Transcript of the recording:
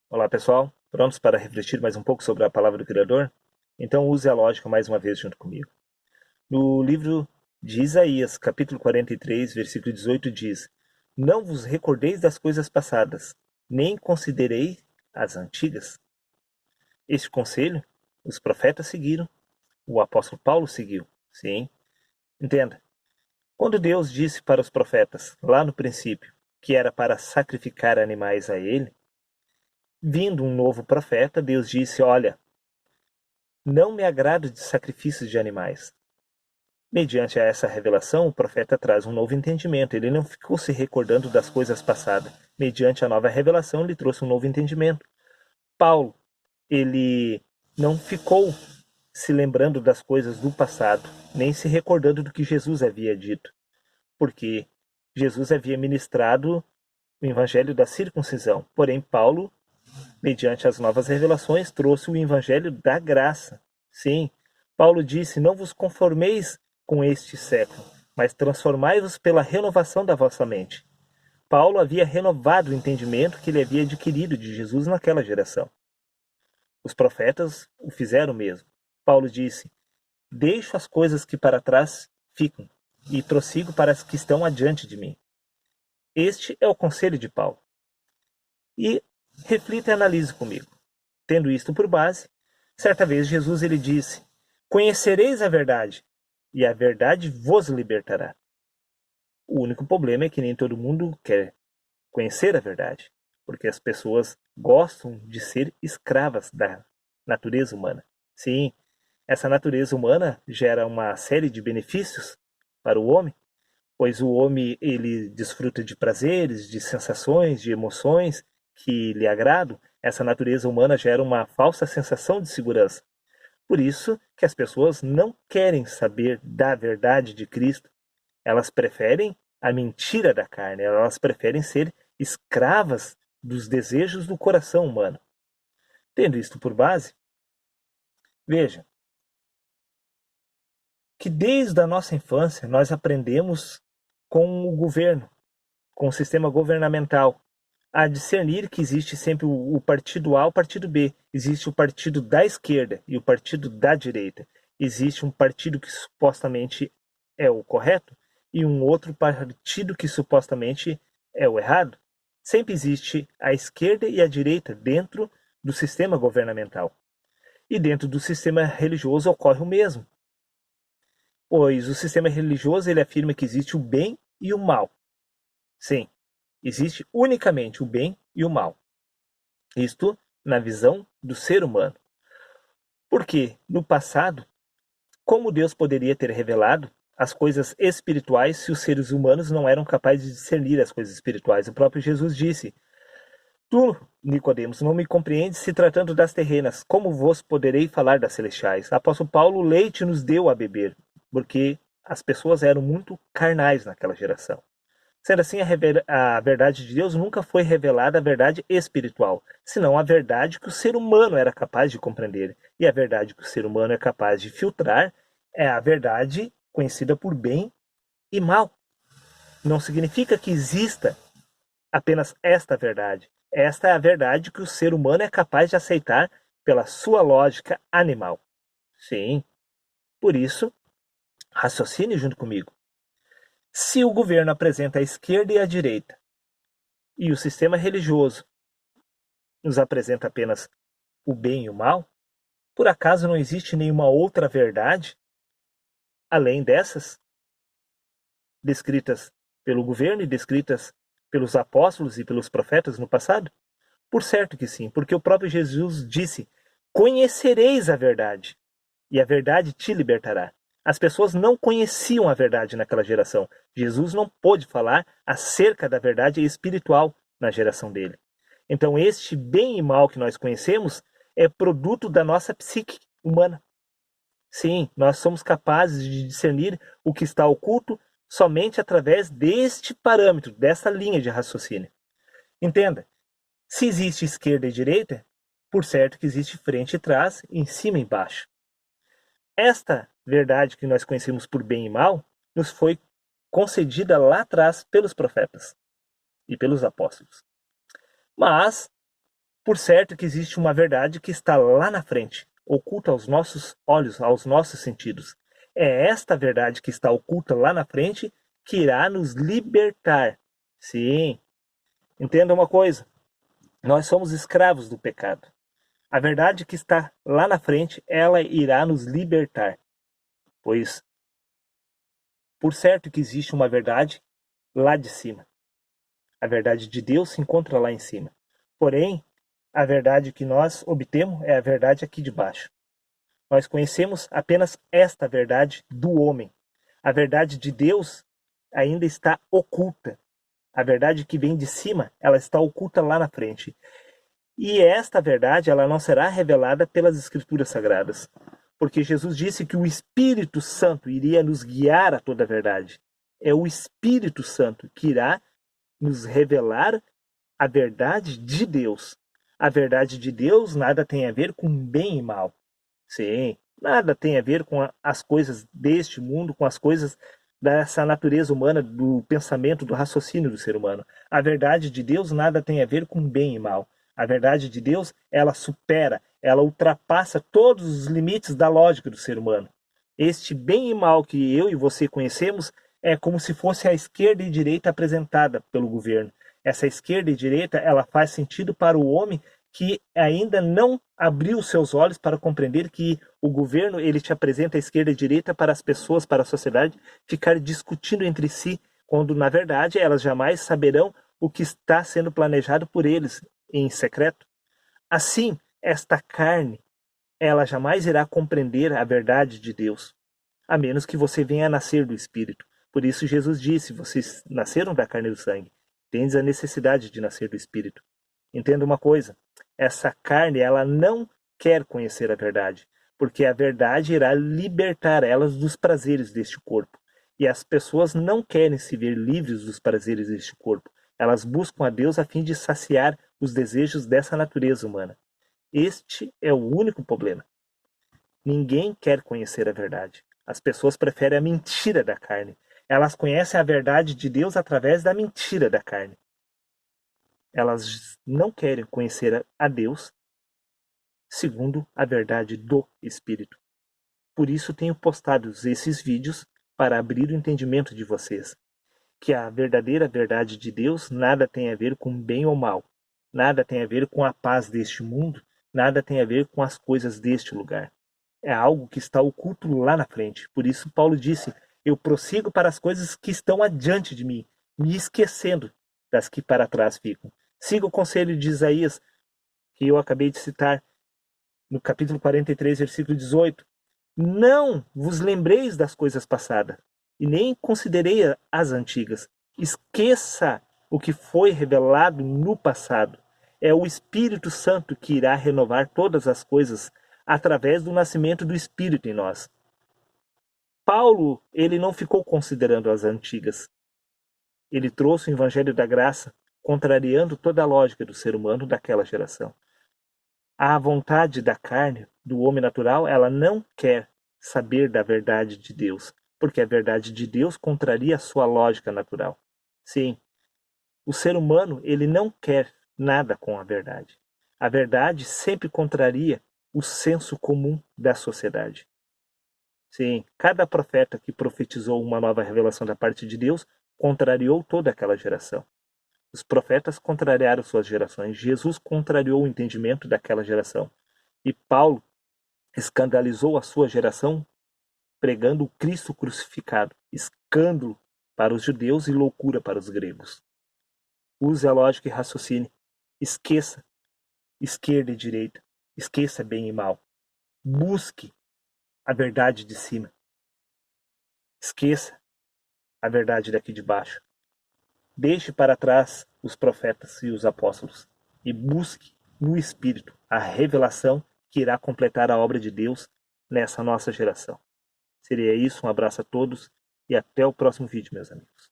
Olá, pessoal. Prontos para refletir mais um pouco sobre a palavra do Criador? Então use a lógica mais uma vez junto comigo. No livro de Isaías, capítulo 43, versículo 18, diz: Não vos recordeis das coisas passadas, nem considerei as antigas. Este conselho os profetas seguiram, o apóstolo Paulo seguiu. Sim, entenda. Quando Deus disse para os profetas, lá no princípio, que era para sacrificar animais a ele, vindo um novo profeta, Deus disse: Olha, não me agrado de sacrifícios de animais. Mediante essa revelação, o profeta traz um novo entendimento. Ele não ficou se recordando das coisas passadas. Mediante a nova revelação, ele trouxe um novo entendimento. Paulo, ele não ficou se lembrando das coisas do passado, nem se recordando do que Jesus havia dito, porque Jesus havia ministrado o evangelho da circuncisão. Porém, Paulo, mediante as novas revelações, trouxe o evangelho da graça. Sim, Paulo disse: Não vos conformeis com este século, mas transformai-vos pela renovação da vossa mente. Paulo havia renovado o entendimento que ele havia adquirido de Jesus naquela geração. Os profetas o fizeram mesmo. Paulo disse: Deixo as coisas que para trás ficam e prossigo para as que estão adiante de mim. Este é o conselho de Paulo. E reflita e analise comigo. Tendo isto por base, certa vez Jesus ele disse: Conhecereis a verdade, e a verdade vos libertará. O único problema é que nem todo mundo quer conhecer a verdade, porque as pessoas gostam de ser escravas da natureza humana. Sim, essa natureza humana gera uma série de benefícios para o homem, pois o homem ele desfruta de prazeres, de sensações, de emoções que lhe agradam. Essa natureza humana gera uma falsa sensação de segurança. Por isso que as pessoas não querem saber da verdade de Cristo. Elas preferem a mentira da carne, elas preferem ser escravas dos desejos do coração humano. Tendo isto por base, veja que desde a nossa infância nós aprendemos com o governo, com o sistema governamental, a discernir que existe sempre o partido A e o partido B. Existe o partido da esquerda e o partido da direita. Existe um partido que supostamente é o correto e um outro partido que supostamente é o errado. Sempre existe a esquerda e a direita dentro do sistema governamental. E dentro do sistema religioso ocorre o mesmo. Pois o sistema religioso ele afirma que existe o bem e o mal. Sim, existe unicamente o bem e o mal. Isto na visão do ser humano. Porque no passado, como Deus poderia ter revelado as coisas espirituais se os seres humanos não eram capazes de discernir as coisas espirituais? O próprio Jesus disse: Tu, Nicodemos, não me compreendes se tratando das terrenas, como vos poderei falar das celestiais? Apóstolo Paulo, leite nos deu a beber, porque as pessoas eram muito carnais naquela geração. Sendo assim, a verdade de Deus nunca foi revelada a verdade espiritual, senão a verdade que o ser humano era capaz de compreender. E a verdade que o ser humano é capaz de filtrar é a verdade conhecida por bem e mal. Não significa que exista apenas esta verdade. Esta é a verdade que o ser humano é capaz de aceitar pela sua lógica animal. Sim, por isso, raciocine junto comigo. Se o governo apresenta a esquerda e a direita, e o sistema religioso nos apresenta apenas o bem e o mal, por acaso não existe nenhuma outra verdade além dessas descritas pelo governo e descritas pelos apóstolos e pelos profetas no passado? Por certo que sim, porque o próprio Jesus disse: Conhecereis a verdade, e a verdade te libertará. As pessoas não conheciam a verdade naquela geração. Jesus não pôde falar acerca da verdade espiritual na geração dele. Então, este bem e mal que nós conhecemos é produto da nossa psique humana. Sim, nós somos capazes de discernir o que está oculto somente através deste parâmetro, dessa linha de raciocínio. Entenda, se existe esquerda e direita, por certo que existe frente e trás, em cima e embaixo. Esta verdade que nós conhecemos por bem e mal nos foi concedida lá atrás pelos profetas e pelos apóstolos. Mas Por certo que existe uma verdade que está lá na frente, oculta aos nossos olhos, aos nossos sentidos. É esta verdade que está oculta lá na frente que irá nos libertar. Sim, entenda uma coisa: nós somos escravos do pecado. A verdade que está lá na frente, ela irá nos libertar. Pois, por certo que existe uma verdade lá de cima. A verdade de Deus se encontra lá em cima. Porém, a verdade que nós obtemos é a verdade aqui de baixo. Nós conhecemos apenas esta verdade do homem. A verdade de Deus ainda está oculta. A verdade que vem de cima, ela está oculta lá na frente. E esta verdade, ela não será revelada pelas Escrituras Sagradas. Porque Jesus disse que o Espírito Santo iria nos guiar a toda a verdade. É o Espírito Santo que irá nos revelar a verdade de Deus. A verdade de Deus nada tem a ver com bem e mal. Sim, nada tem a ver com as coisas deste mundo, com as coisas dessa natureza humana, do pensamento, do raciocínio do ser humano. A verdade de Deus nada tem a ver com bem e mal. A verdade de Deus, ela supera, ela ultrapassa todos os limites da lógica do ser humano. Este bem e mal que eu e você conhecemos é como se fosse a esquerda e direita apresentada pelo governo. Essa esquerda e direita, ela faz sentido para o homem que ainda não abriu seus olhos para compreender que o governo ele te apresenta a esquerda e direita para as pessoas, para a sociedade, ficar discutindo entre si, quando na verdade elas jamais saberão o que está sendo planejado por eles em secreto. Assim, esta carne, ela jamais irá compreender a verdade de Deus, a menos que você venha a nascer do Espírito. Por isso Jesus disse, vocês nasceram da carne e do sangue, tendes a necessidade de nascer do Espírito. Entenda uma coisa, essa carne ela não quer conhecer a verdade, porque a verdade irá libertar elas dos prazeres deste corpo. E as pessoas não querem se ver livres dos prazeres deste corpo. Elas buscam a Deus a fim de saciar os desejos dessa natureza humana. Este é o único problema. Ninguém quer conhecer a verdade. As pessoas preferem a mentira da carne. Elas conhecem a verdade de Deus através da mentira da carne. Elas não querem conhecer a Deus segundo a verdade do Espírito. Por isso tenho postado esses vídeos para abrir o entendimento de vocês, que a verdadeira verdade de Deus nada tem a ver com bem ou mal, nada tem a ver com a paz deste mundo, nada tem a ver com as coisas deste lugar. É algo que está oculto lá na frente. Por isso Paulo disse, eu prossigo para as coisas que estão adiante de mim, me esquecendo das que para trás ficam. Siga o conselho de Isaías, que eu acabei de citar, no capítulo 43, versículo 18. Não vos lembreis das coisas passadas, e nem considerei as antigas. Esqueça o que foi revelado no passado. É o Espírito Santo que irá renovar todas as coisas através do nascimento do Espírito em nós. Paulo, ele não ficou considerando as antigas. Ele trouxe o Evangelho da Graça, contrariando toda a lógica do ser humano daquela geração. A vontade da carne, do homem natural, ela não quer saber da verdade de Deus, porque a verdade de Deus contraria a sua lógica natural. Sim, o ser humano, ele não quer nada com a verdade. A verdade sempre contraria o senso comum da sociedade. Sim, cada profeta que profetizou uma nova revelação da parte de Deus contrariou toda aquela geração. Os profetas contrariaram suas gerações. Jesus contrariou o entendimento daquela geração. E Paulo escandalizou a sua geração pregando o Cristo crucificado. Escândalo para os judeus e loucura para os gregos. Use a lógica e raciocine. Esqueça esquerda e direita. Esqueça bem e mal. Busque a verdade de cima. Esqueça a verdade daqui de baixo. Deixe para trás os profetas e os apóstolos e busque no Espírito a revelação que irá completar a obra de Deus nessa nossa geração. Seria isso, um abraço a todos e até o próximo vídeo, meus amigos.